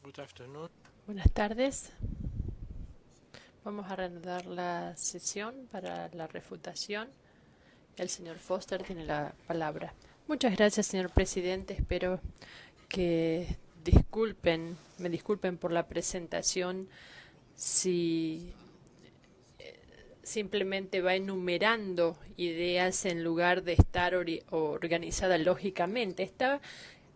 Good afternoon. Buenas tardes. Vamos a reanudar la sesión para la refutación. El señor Foster tiene la palabra. Muchas gracias, señor presidente. Espero que me disculpen por la presentación si simplemente va enumerando ideas en lugar de estar organizada lógicamente. Está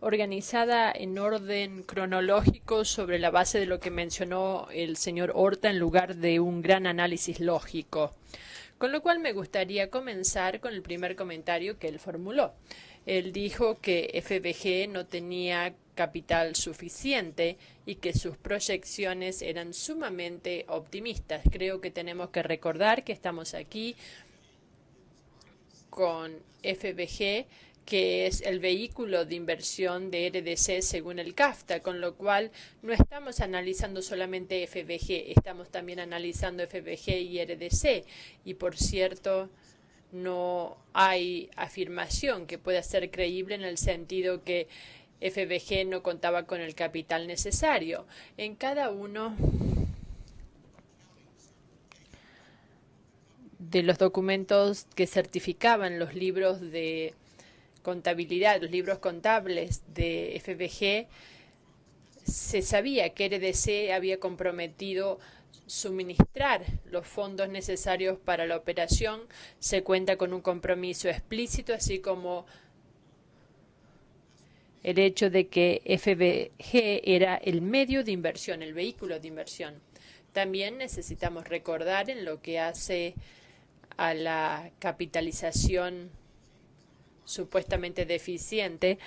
organizada en orden cronológico sobre la base de lo que mencionó el señor Horta en lugar de un gran análisis lógico. Con lo cual me gustaría comenzar con el primer comentario que él formuló. Él dijo que FBG no tenía capital suficiente y que sus proyecciones eran sumamente optimistas. Creo que tenemos que recordar que estamos aquí con FBG, que es el vehículo de inversión de RDC según el CAFTA, con lo cual no estamos analizando solamente FBG, estamos también analizando FBG y RDC. Y por cierto, no hay afirmación que pueda ser creíble en el sentido que FBG no contaba con el capital necesario. En cada uno de los documentos que certificaban los libros de contabilidad, los libros contables de FBG, se sabía que RDC había comprometido suministrar los fondos necesarios para la operación. Se cuenta con un compromiso explícito, así como el hecho de que FBG era el medio de inversión, el vehículo de inversión. También necesitamos recordar en lo que hace a la capitalización supuestamente deficiente,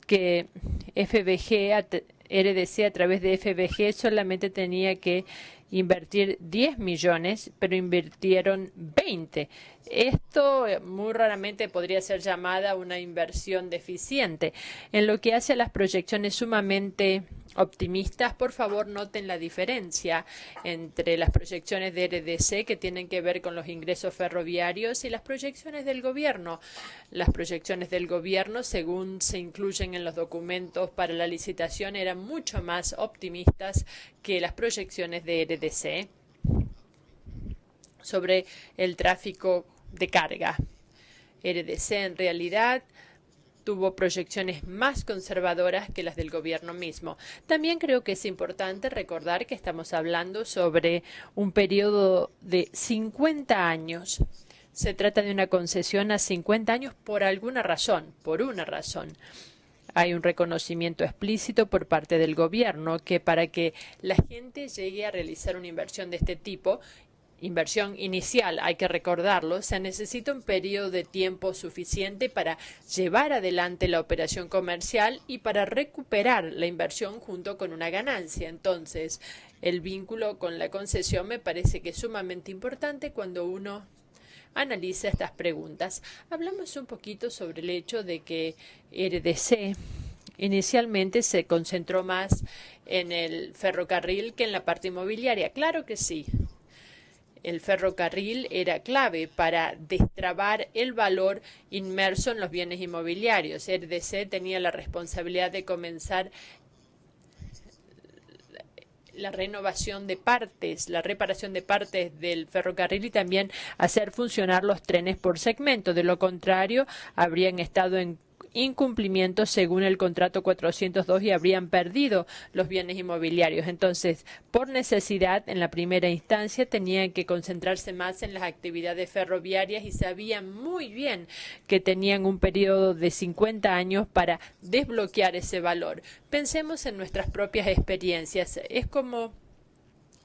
que RDC a través de FBG solamente tenía que invertir 10 millones, pero invirtieron 20. Esto muy raramente podría ser llamada una inversión deficiente. En lo que hace a las proyecciones sumamente optimistas, por favor noten la diferencia entre las proyecciones de RDC, que tienen que ver con los ingresos ferroviarios, y las proyecciones del gobierno. Las proyecciones del gobierno, según se incluyen en los documentos para la licitación, eran mucho más optimistas que las proyecciones de RDC sobre el tráfico de carga. RDC en realidad tuvo proyecciones más conservadoras que las del gobierno mismo. También creo que es importante recordar que estamos hablando sobre un periodo de 50 años. Se trata de una concesión a 50 años por alguna razón, por una razón. Hay un reconocimiento explícito por parte del gobierno que para que la gente llegue a realizar una inversión de este tipo, inversión inicial, hay que recordarlo, se necesita un periodo de tiempo suficiente para llevar adelante la operación comercial y para recuperar la inversión junto con una ganancia. Entonces, el vínculo con la concesión me parece que es sumamente importante cuando uno analiza estas preguntas. Hablamos un poquito sobre el hecho de que RDC inicialmente se concentró más en el ferrocarril que en la parte inmobiliaria. Claro que sí. El ferrocarril era clave para destrabar el valor inmerso en los bienes inmobiliarios. RDC tenía la responsabilidad de comenzar la renovación de partes, la reparación de partes del ferrocarril y también hacer funcionar los trenes por segmento. De lo contrario, habrían estado en incumplimiento según el contrato 402 y habrían perdido los bienes inmobiliarios. Entonces, por necesidad, en la primera instancia, tenían que concentrarse más en las actividades ferroviarias y sabían muy bien que tenían un periodo de 50 años para desbloquear ese valor. Pensemos en nuestras propias experiencias. Es como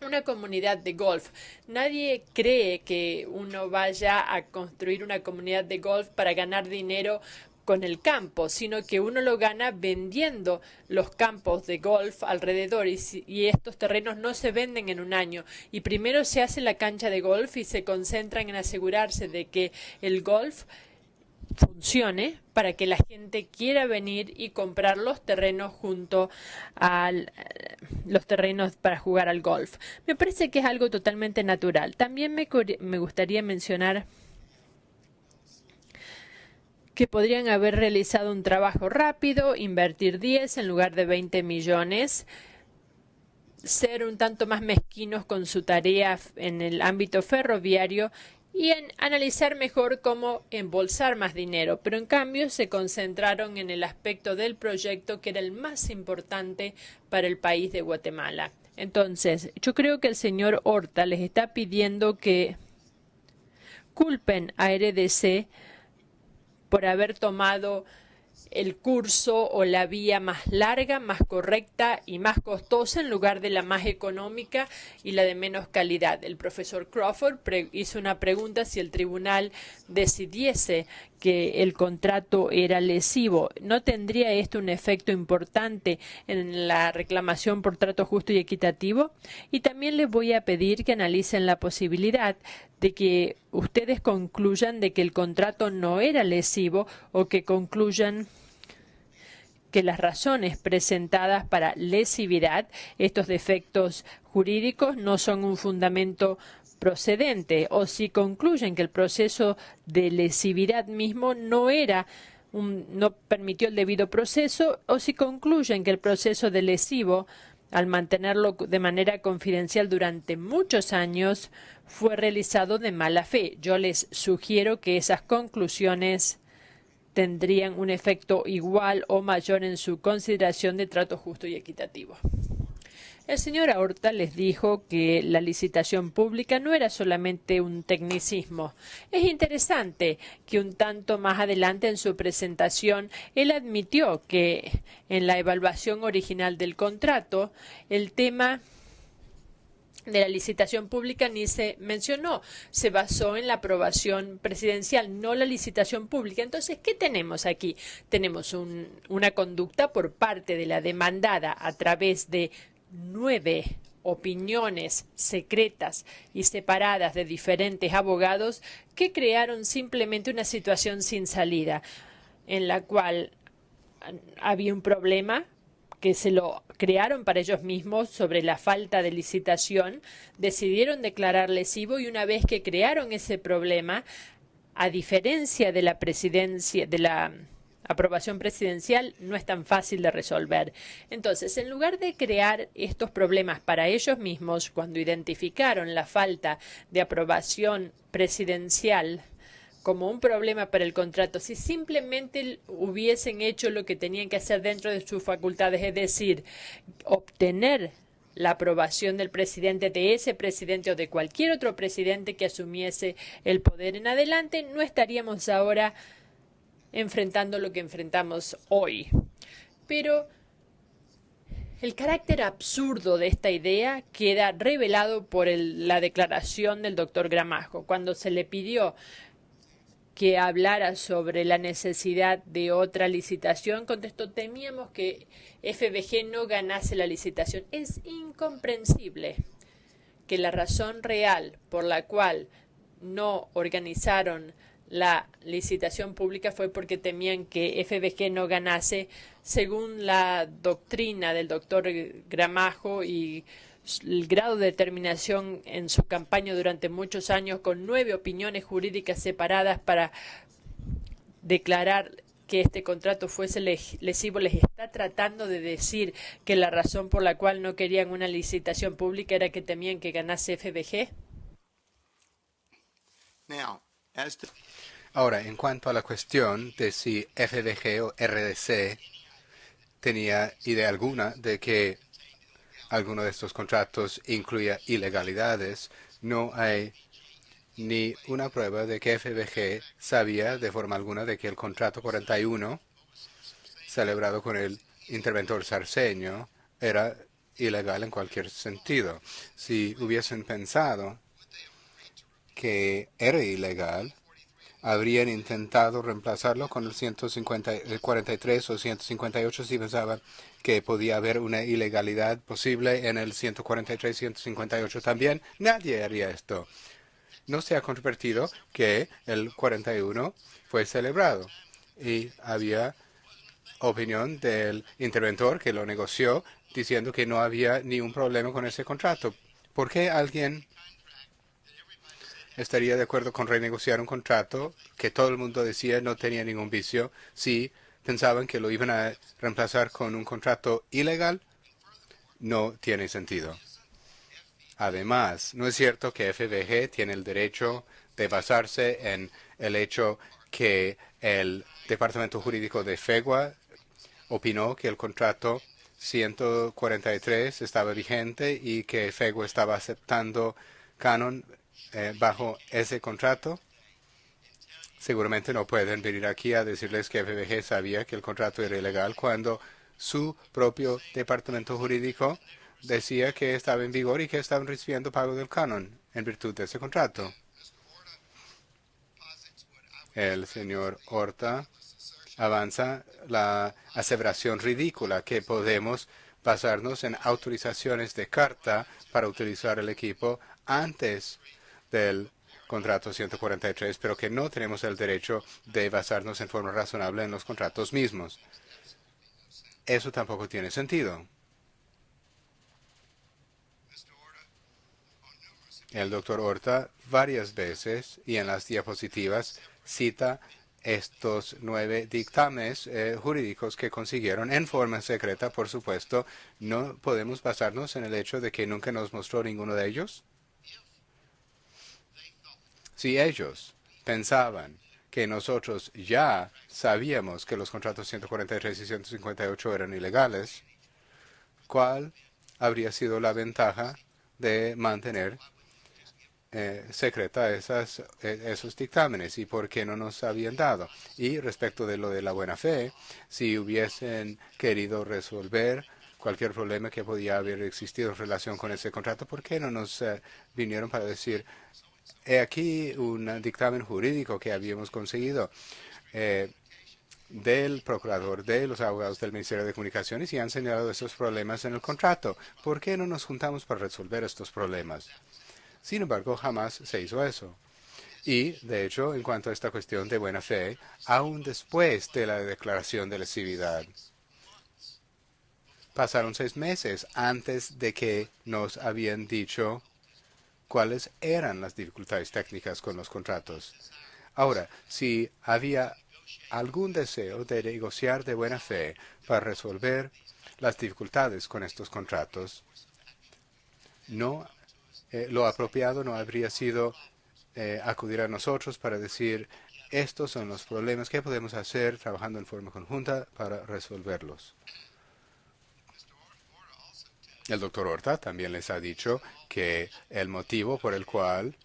una comunidad de golf. Nadie cree que uno vaya a construir una comunidad de golf para ganar dinero con el campo, sino que uno lo gana vendiendo los campos de golf alrededor y estos terrenos no se venden en un año. Y primero se hace la cancha de golf y se concentran en asegurarse de que el golf funcione para que la gente quiera venir y comprar los terrenos junto a los terrenos para jugar al golf. Me parece que es algo totalmente natural. También me gustaría mencionar que podrían haber realizado un trabajo rápido, invertir 10 en lugar de 20 millones ser un tanto más mezquinos con su tarea en el ámbito ferroviario y en analizar mejor cómo embolsar más dinero, pero en cambio se concentraron en el aspecto del proyecto que era el más importante para el país de Guatemala. Entonces, yo creo que el señor Horta les está pidiendo que culpen a RDC por haber tomado el curso o la vía más larga, más correcta y más costosa en lugar de la más económica y la de menos calidad. El profesor Crawford hizo una pregunta si el tribunal decidiese que el contrato era lesivo. ¿No tendría esto un efecto importante en la reclamación por trato justo y equitativo? Y también les voy a pedir que analicen la posibilidad de que ustedes concluyan de que el contrato no era lesivo o que concluyan que las razones presentadas para lesividad, estos defectos jurídicos, no son un fundamento procedente, o si concluyen que el proceso de lesividad mismo no permitió el debido proceso, o si concluyen que el proceso de lesivo, al mantenerlo de manera confidencial durante muchos años, fue realizado de mala fe. Yo les sugiero que esas conclusiones tendrían un efecto igual o mayor en su consideración de trato justo y equitativo. El señor Horta les dijo que la licitación pública no era solamente un tecnicismo. Es interesante que un tanto más adelante en su presentación él admitió que en la evaluación original del contrato el tema de la licitación pública ni se mencionó, se basó en la aprobación presidencial, no la licitación pública. Entonces, ¿qué tenemos aquí? Tenemos una conducta por parte de la demandada a través de 9 opiniones secretas y separadas de diferentes abogados que crearon simplemente una situación sin salida, en la cual había un problema que se lo crearon para ellos mismos sobre la falta de licitación, decidieron declarar lesivo y una vez que crearon ese problema, a diferencia de la presidencia, de la aprobación presidencial, no es tan fácil de resolver. Entonces, en lugar de crear estos problemas para ellos mismos, cuando identificaron la falta de aprobación presidencial como un problema para el contrato, si simplemente hubiesen hecho lo que tenían que hacer dentro de sus facultades, es decir, obtener la aprobación del presidente, de ese presidente o de cualquier otro presidente que asumiese el poder en adelante, no estaríamos ahora enfrentando lo que enfrentamos hoy. Pero el carácter absurdo de esta idea queda revelado por la declaración del doctor Gramajo, cuando se le pidió que hablara sobre la necesidad de otra licitación, contestó: temíamos que FBG no ganase la licitación. Es incomprensible que la razón real por la cual no organizaron la licitación pública fue porque temían que FBG no ganase, según la doctrina del doctor Gramajo y el grado de determinación en su campaña durante muchos años, con 9 opiniones jurídicas separadas para declarar que este contrato fuese lesivo. Les está tratando de decir que la razón por la cual no querían una licitación pública era que temían que ganase FBG. Ahora, en cuanto a la cuestión de si FBG o RDC tenía idea alguna de que alguno de estos contratos incluía ilegalidades, no hay ni una prueba de que FBG sabía de forma alguna de que el contrato 41 celebrado con el interventor Sarceño era ilegal en cualquier sentido. Si hubiesen pensado que era ilegal, habrían intentado reemplazarlo con el 43 o 158 si pensaban que podía haber una ilegalidad posible en el 143 y 158 también. Nadie haría esto. No se ha controvertido que el 41 fue celebrado y había opinión del interventor que lo negoció diciendo que no había ni un problema con ese contrato. ¿Por qué alguien estaría de acuerdo con renegociar un contrato que todo el mundo decía no tenía ningún vicio si pensaban que lo iban a reemplazar con un contrato ilegal? no tiene sentido. Además, no es cierto que FBG tiene el derecho de basarse en el hecho que el Departamento Jurídico de FEGUA opinó que el contrato 143 estaba vigente y que FEGUA estaba aceptando canon bajo ese contrato. Seguramente no pueden venir aquí a decirles que FBG sabía que el contrato era ilegal cuando su propio departamento jurídico decía que estaba en vigor y que estaban recibiendo pago del canon en virtud de ese contrato. El señor Horta avanza la aseveración ridícula que podemos basarnos en autorizaciones de carta para utilizar el equipo antes del contrato 143, pero que no tenemos el derecho de basarnos en forma razonable en los contratos mismos. Eso tampoco tiene sentido. El doctor Horta varias veces y en las diapositivas cita estos 9 dictámenes jurídicos que consiguieron en forma secreta, por supuesto. No podemos basarnos en el hecho de que nunca nos mostró ninguno de ellos. Si ellos pensaban que nosotros ya sabíamos que los contratos 143 y 158 eran ilegales, ¿cuál habría sido la ventaja de mantener secreta esos dictámenes y por qué no nos habían dado? Y respecto de lo de la buena fe, si hubiesen querido resolver cualquier problema que podía haber existido en relación con ese contrato, ¿por qué no nos vinieron para decir, he aquí un dictamen jurídico que habíamos conseguido del procurador, de los abogados del Ministerio de Comunicaciones y han señalado esos problemas en el contrato? ¿Por qué no nos juntamos para resolver estos problemas? Sin embargo, jamás se hizo eso. Y, de hecho, en cuanto a esta cuestión de buena fe, aún después de la declaración de lesividad, pasaron 6 meses antes de que nos habían dicho cuáles eran las dificultades técnicas con los contratos. Ahora, si había algún deseo de negociar de buena fe para resolver las dificultades con estos contratos, no lo apropiado no habría sido acudir a nosotros para decir, estos son los problemas que podemos hacer trabajando en forma conjunta para resolverlos. El doctor Horta también les ha dicho que el motivo por el cual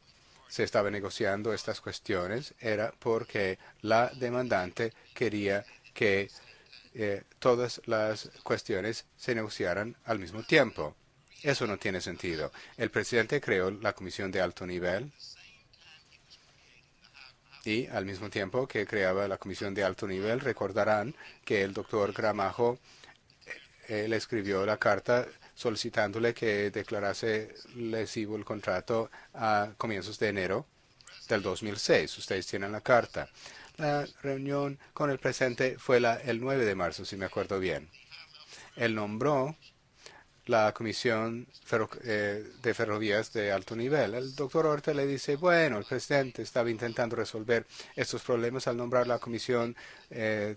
se estaba negociando estas cuestiones era porque la demandante quería que todas las cuestiones se negociaran al mismo tiempo. Eso no tiene sentido. El presidente creó la comisión de alto nivel y al mismo tiempo que creaba la comisión de alto nivel, recordarán que el doctor Gramajo le escribió la carta solicitándole que declarase lesivo el contrato a comienzos de enero del 2006. Ustedes tienen la carta. La reunión con el presidente fue el 9 de marzo, si me acuerdo bien. Él nombró la Comisión de Ferrovías de alto nivel. El doctor Horta le dice, bueno, el presidente estaba intentando resolver estos problemas al nombrar la Comisión de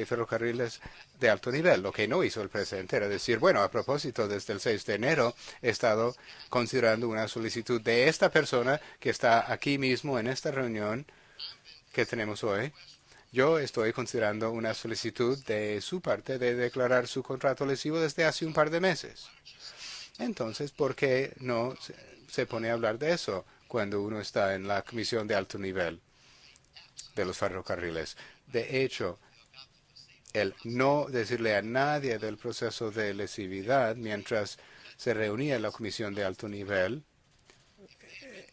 Ferrocarriles de alto nivel. Lo que no hizo el presidente era decir, bueno, a propósito, desde el 6 de enero he estado considerando una solicitud de esta persona que está aquí mismo en esta reunión que tenemos hoy. Yo estoy considerando una solicitud de su parte de declarar su contrato lesivo desde hace un par de meses. Entonces, ¿por qué no se pone a hablar de eso cuando uno está en la comisión de alto nivel de los ferrocarriles? De hecho, el no decirle a nadie del proceso de lesividad mientras se reunía en la comisión de alto nivel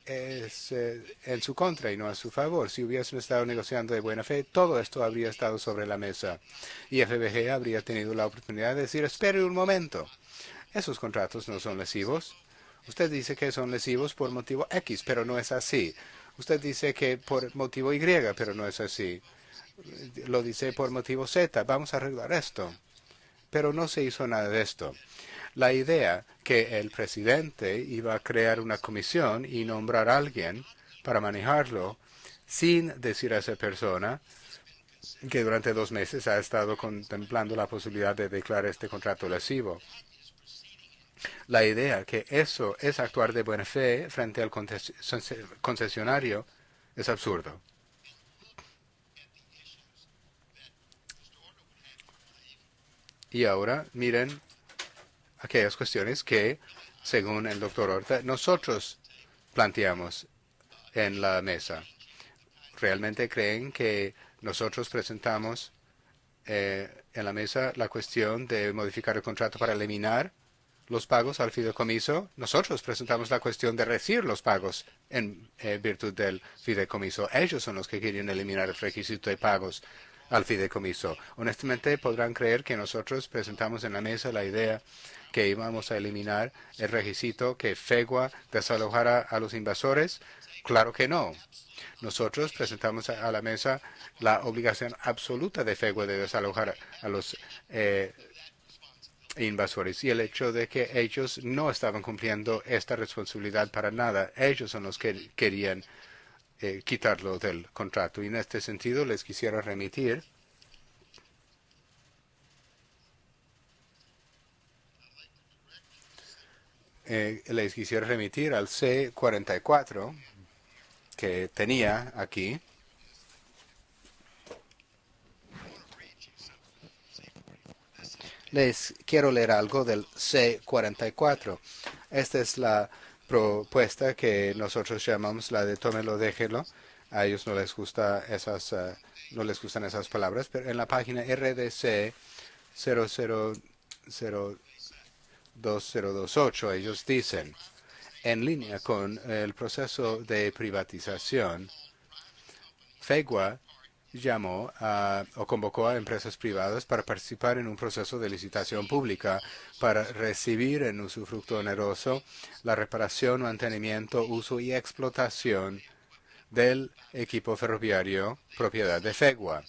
es en su contra y no a su favor. Si hubiesen estado negociando de buena fe, todo esto habría estado sobre la mesa y FBG habría tenido la oportunidad de decir, espere un momento, esos contratos no son lesivos. Usted dice que son lesivos por motivo X, pero no es así. Usted dice que por motivo Y, pero no es así. Lo dice por motivo Z. Vamos a arreglar esto. Pero no se hizo nada de esto. La idea que el presidente iba a crear una comisión y nombrar a alguien para manejarlo sin decir a esa persona que durante 2 meses ha estado contemplando la posibilidad de declarar este contrato lesivo. La idea que eso es actuar de buena fe frente al concesionario es absurdo. Y ahora miren aquellas cuestiones que, según el doctor Horta, nosotros planteamos en la mesa. ¿Realmente creen que nosotros presentamos en la mesa la cuestión de modificar el contrato para eliminar los pagos al fideicomiso? Nosotros presentamos la cuestión de recibir los pagos en virtud del fideicomiso. Ellos son los que quieren eliminar el requisito de pagos al fideicomiso. Honestamente, podrán creer que nosotros presentamos en la mesa la idea que íbamos a eliminar el requisito que FEGUA desalojara a los invasores. Claro que no. Nosotros presentamos a la mesa la obligación absoluta de FEGUA de desalojar a los invasores y el hecho de que ellos no estaban cumpliendo esta responsabilidad para nada. Ellos son los que querían quitarlo del contrato. Y en este sentido les quisiera remitir al C-44 que tenía aquí. Les quiero leer algo del C-44. Esta es la propuesta que nosotros llamamos la de tómelo, déjelo. A ellos no les gustan esas palabras, pero en la página RDC 002028 ellos dicen, en línea con el proceso de privatización, FEGUA llamó o convocó a empresas privadas para participar en un proceso de licitación pública para recibir en usufructo oneroso la reparación, mantenimiento, uso y explotación del equipo ferroviario propiedad de FEGUA.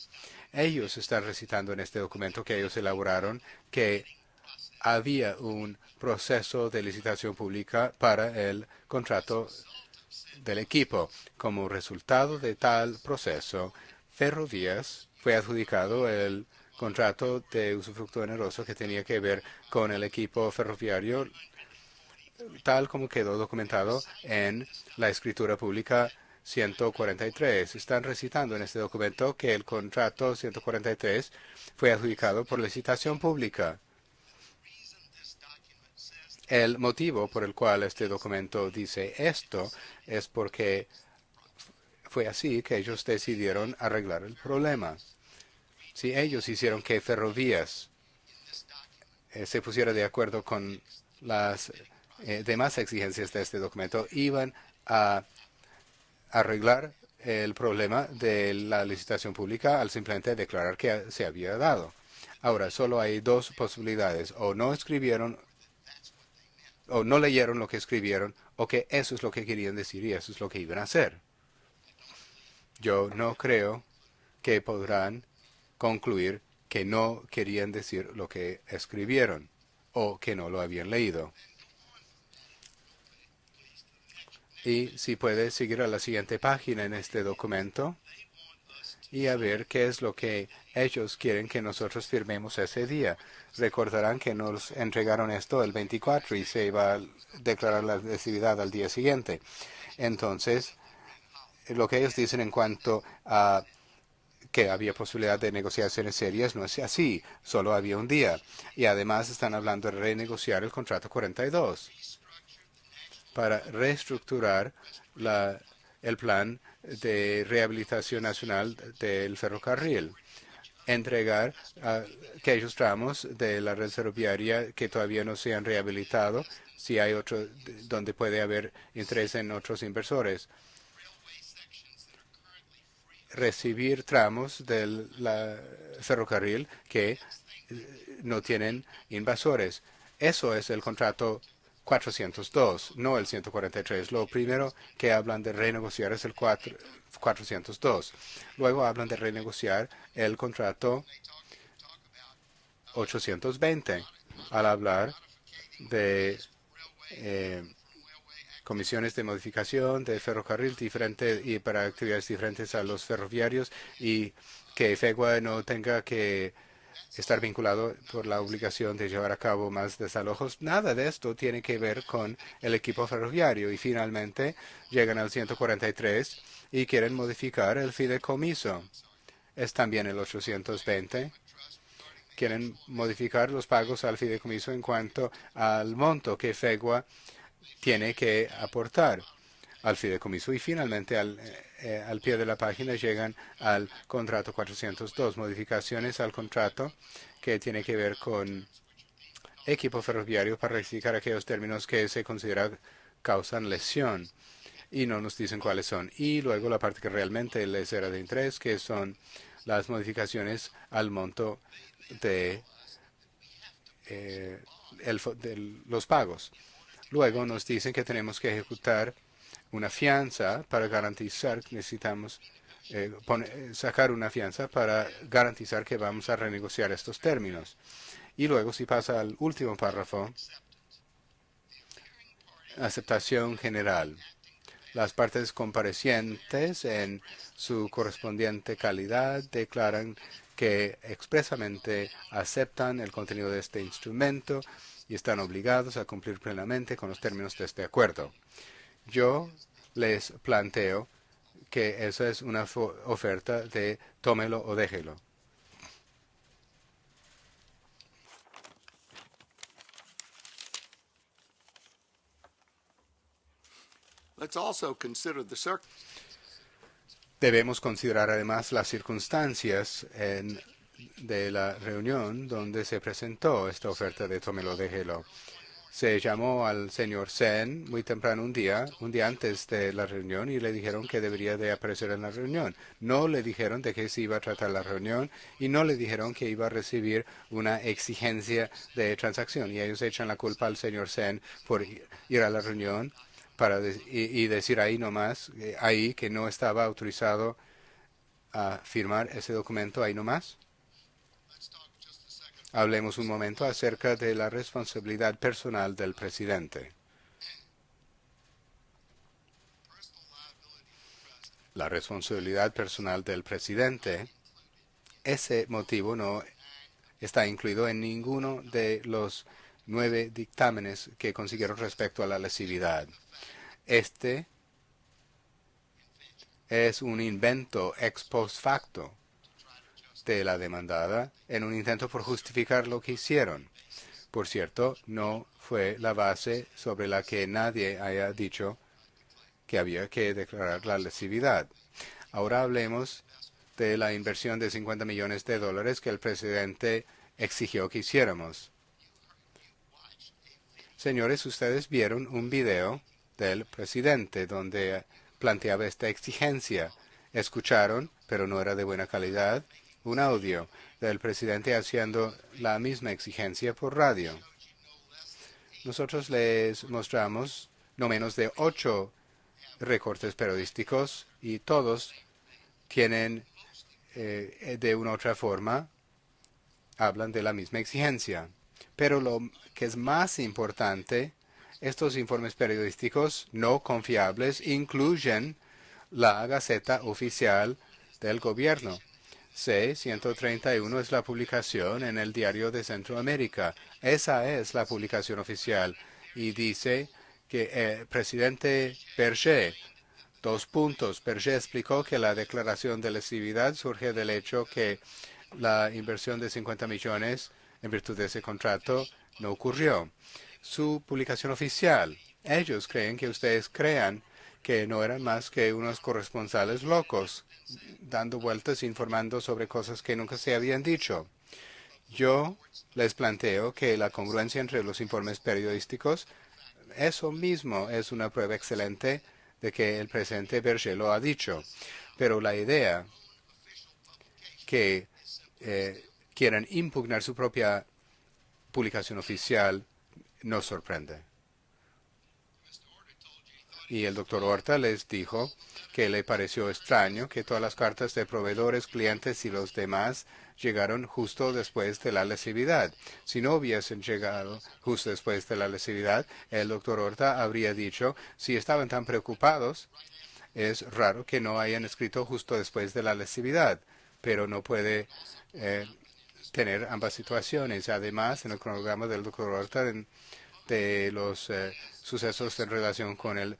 Ellos están recitando en este documento que ellos elaboraron que había un proceso de licitación pública para el contrato del equipo. Como resultado de tal proceso, Ferrovías fue adjudicado el contrato de usufructo oneroso que tenía que ver con el equipo ferroviario, tal como quedó documentado en la escritura pública 143. Están recitando en este documento que el contrato 143 fue adjudicado por licitación pública. El motivo por el cual este documento dice esto es porque fue así que ellos decidieron arreglar el problema. Si ellos hicieron que Ferrovías se pusiera de acuerdo con las demás exigencias de este documento, iban a arreglar el problema de la licitación pública al simplemente declarar que se había dado. Ahora, solo hay dos posibilidades. O no escribieron o no leyeron lo que escribieron, o que eso es lo que querían decir y eso es lo que iban a hacer. Yo no creo que podrán concluir que no querían decir lo que escribieron o que no lo habían leído. Y si puede seguir a la siguiente página en este documento y a ver qué es lo que ellos quieren que nosotros firmemos ese día. Recordarán que nos entregaron esto el 24 y se iba a declarar la adhesividad al día siguiente. Entonces, lo que ellos dicen en cuanto a que había posibilidad de negociaciones serias no es así, solo había un día. Y además están hablando de renegociar el contrato 42 para reestructurar el plan de rehabilitación nacional del ferrocarril, entregar aquellos tramos de la red ferroviaria que todavía no se han rehabilitado, si hay otro donde puede haber interés en otros inversores, recibir tramos del ferrocarril que no tienen invasores. Eso es el contrato 402, no el 143. Lo primero que hablan de renegociar es el 402. Luego hablan de renegociar el contrato 820 al hablar de comisiones de modificación de ferrocarril diferente y para actividades diferentes a los ferroviarios y que FEGUA no tenga que estar vinculado por la obligación de llevar a cabo más desalojos. Nada de esto tiene que ver con el equipo ferroviario. Y finalmente llegan al 143 y quieren modificar el fideicomiso. Es también el 820. Quieren modificar los pagos al fideicomiso en cuanto al monto que FEGUA tiene que aportar al fideicomiso. Y finalmente, al pie de la página, llegan al contrato 402, modificaciones al contrato que tiene que ver con equipo ferroviario para rectificar aquellos términos que se consideran causan lesión. Y no nos dicen cuáles son. Y luego la parte que realmente les era de interés, que son las modificaciones al monto de los pagos. Luego nos dicen que tenemos que ejecutar una fianza para garantizar, necesitamos sacar una fianza para garantizar que vamos a renegociar estos términos. Y luego, si pasa al último párrafo, aceptación general. Las partes comparecientes en su correspondiente calidad declaran que expresamente aceptan el contenido de este instrumento y están obligados a cumplir plenamente con los términos de este acuerdo. Yo les planteo que esa es una oferta de tómelo o déjelo. Debemos considerar además las circunstancias de la reunión donde se presentó esta oferta de tómelo o déjelo. Se llamó al señor Sen muy temprano un día antes de la reunión, y le dijeron que debería de aparecer en la reunión. No le dijeron de qué se iba a tratar la reunión y no le dijeron que iba a recibir una exigencia de transacción. Y ellos echan la culpa al señor Sen por ir a la reunión y decir ahí nomás, ahí que no estaba autorizado a firmar ese documento ahí nomás. Hablemos un momento acerca de la responsabilidad personal del presidente. La responsabilidad personal del presidente, ese motivo no está incluido en ninguno de los 9 dictámenes que consiguieron respecto a la lesividad. Este es un invento ex post facto de la demandada en un intento por justificar lo que hicieron. Por cierto, no fue la base sobre la que nadie haya dicho que había que declarar la lesividad. Ahora hablemos de la inversión de $50 millones que el presidente exigió que hiciéramos. Señores, ustedes vieron un video del presidente donde planteaba esta exigencia. Escucharon, pero no era de buena calidad, un audio del presidente haciendo la misma exigencia por radio. Nosotros les mostramos no menos de 8 recortes periodísticos y todos tienen, de una u otra forma, hablan de la misma exigencia. Pero lo que es más importante, estos informes periodísticos no confiables incluyen la Gaceta Oficial del Gobierno. C-131 es la publicación en el Diario de Centroamérica. Esa es la publicación oficial. Y dice que el presidente Berger, Berger explicó que la declaración de lesividad surge del hecho que la inversión de 50 millones en virtud de ese contrato no ocurrió. Su publicación oficial. Ellos creen que ustedes crean que no eran más que unos corresponsales locos, dando vueltas informando sobre cosas que nunca se habían dicho. Yo les planteo que la congruencia entre los informes periodísticos, eso mismo es una prueba excelente de que el presidente Berger lo ha dicho. Pero la idea que quieran impugnar su propia publicación oficial nos sorprende. Y el doctor Horta les dijo que le pareció extraño que todas las cartas de proveedores, clientes y los demás llegaron justo después de la lesividad. Si no hubiesen llegado justo después de la lesividad, el doctor Horta habría dicho, si estaban tan preocupados, es raro que no hayan escrito justo después de la lesividad, pero no puede tener ambas situaciones. Además, en el cronograma del doctor Horta, de los sucesos en relación con el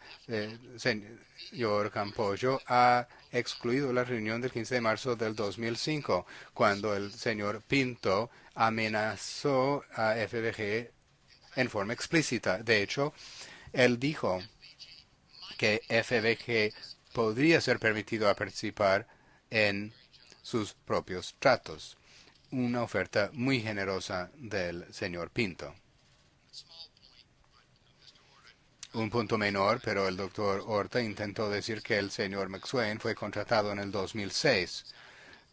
señor Campollo, ha excluido la reunión del 15 de marzo del 2005, cuando el señor Pinto amenazó a FBG en forma explícita. De hecho, él dijo que FBG podría ser permitido a participar en sus propios tratos. Una oferta muy generosa del señor Pinto. Un punto menor, pero el doctor Horta intentó decir que el señor McSwain fue contratado en el 2006.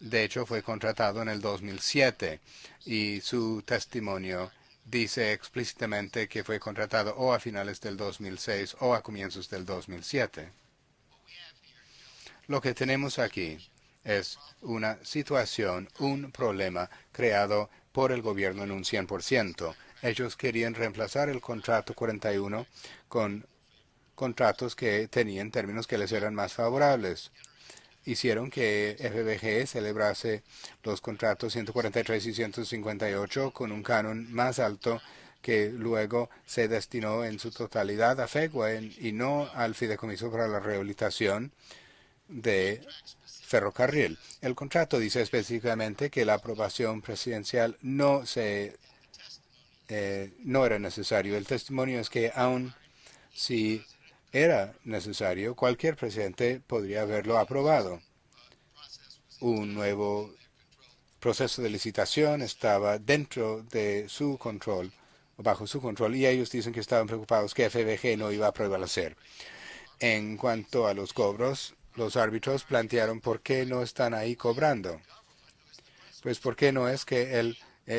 De hecho, fue contratado en el 2007 y su testimonio dice explícitamente que fue contratado o a finales del 2006 o a comienzos del 2007. Lo que tenemos aquí es una situación, un problema creado por el gobierno en un 100%. Ellos querían reemplazar el contrato 41 con contratos que tenían términos que les eran más favorables. Hicieron que FBG celebrase los contratos 143 y 158 con un canon más alto que luego se destinó en su totalidad a FEGWA y no al Fideicomiso para la Rehabilitación de Ferrocarril. El contrato dice específicamente que la aprobación presidencial no era necesario. El testimonio es que aun si era necesario, cualquier presidente podría haberlo aprobado. Un nuevo proceso de licitación estaba dentro de su control, bajo su control, y ellos dicen que estaban preocupados que FBG no iba a prevalecer. En cuanto a los cobros, los árbitros plantearon por qué no están ahí cobrando. Pues por qué no es que el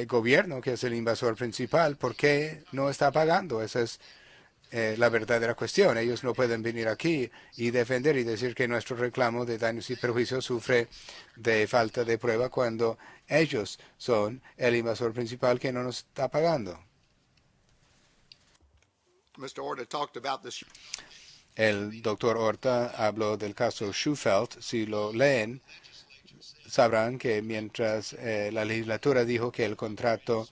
gobierno, que es el invasor principal, por qué no está pagando. Esa es la verdadera cuestión. Ellos no pueden venir aquí y defender y decir que nuestro reclamo de daños y perjuicios sufre de falta de prueba cuando ellos son el invasor principal que no nos está pagando. El doctor Horta habló del caso Shufelt. Si lo leen, sabrán que mientras la legislatura dijo que el contrato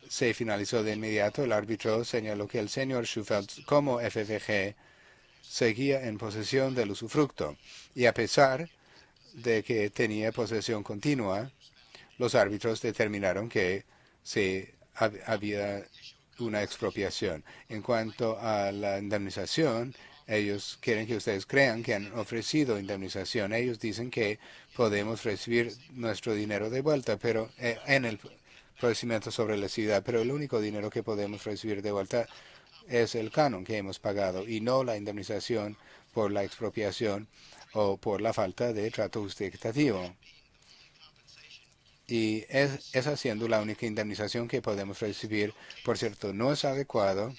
se finalizó de inmediato, el árbitro señaló que el señor Shufelt, como FBG, seguía en posesión del usufructo. Y a pesar de que tenía posesión continua, los árbitros determinaron que había una expropiación. En cuanto a la indemnización, ellos quieren que ustedes crean que han ofrecido indemnización. Ellos dicen que podemos recibir nuestro dinero de vuelta, pero en el procedimiento sobre la ciudad, pero el único dinero que podemos recibir de vuelta es el canon que hemos pagado y no la indemnización por la expropiación o por la falta de trato justificativo. Y esa siendo la única indemnización que podemos recibir, por cierto, no es adecuado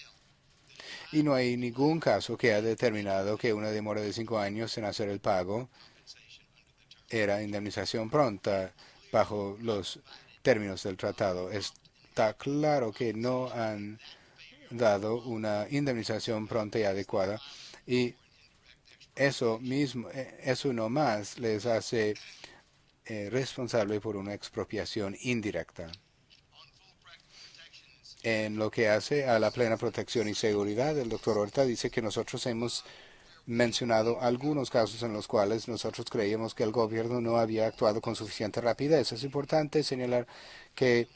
y no hay ningún caso que ha determinado que una demora de 5 años en hacer el pago era indemnización pronta bajo los términos del tratado. Está claro que no han dado una indemnización pronta y adecuada y eso no más les hace responsable por una expropiación indirecta. En lo que hace a la plena protección y seguridad, el doctor Horta dice que nosotros hemos mencionado algunos casos en los cuales nosotros creíamos que el gobierno no había actuado con suficiente rapidez. Es importante señalar que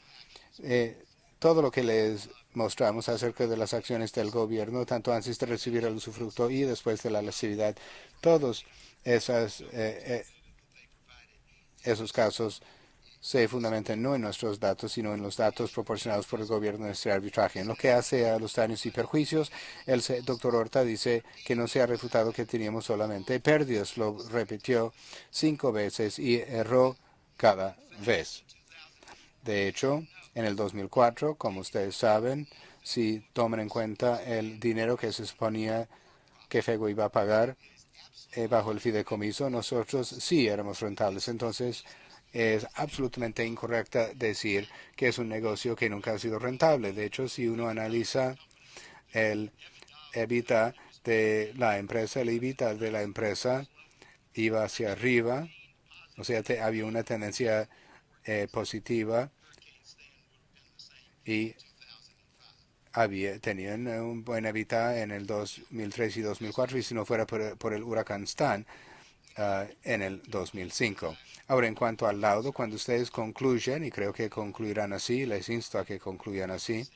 todo lo que les mostramos acerca de las acciones del gobierno, tanto antes de recibir el usufructo y después de la lesividad, todos esos casos se fundamentan no en nuestros datos, sino en los datos proporcionados por el gobierno en este arbitraje. En lo que hace a los daños y perjuicios, el doctor Horta dice que no se ha refutado que teníamos solamente pérdidas. Lo repitió 5 veces y erró cada vez. De hecho, en el 2004, como ustedes saben, si toman en cuenta el dinero que se suponía que FEGWA iba a pagar bajo el fideicomiso, nosotros sí éramos rentables. Entonces, es absolutamente incorrecto decir que es un negocio que nunca ha sido rentable. De hecho, si uno analiza el EBITDA de la empresa, el EBITDA de la empresa iba hacia arriba, o sea, había una tendencia positiva y tenían un buen hábitat en el 2003 y 2004 y si no fuera por el huracán Stan en el 2005. Ahora, en cuanto al laudo, cuando ustedes concluyen, y creo que concluirán así, les insto a que concluyan así,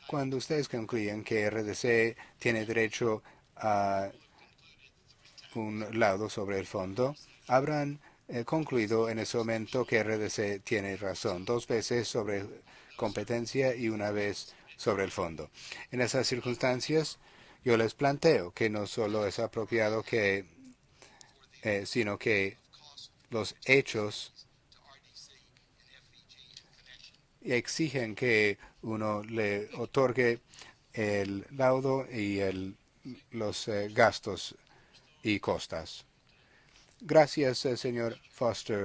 cuando ustedes concluyen que RDC tiene derecho a un laudo sobre el fondo, habrán concluido en ese momento que RDC tiene razón, 2 veces sobre competencia y 1 vez sobre el fondo. En esas circunstancias, yo les planteo que no solo es apropiado sino que los hechos exigen que uno le otorgue el laudo y los gastos y costas. Gracias, señor Foster.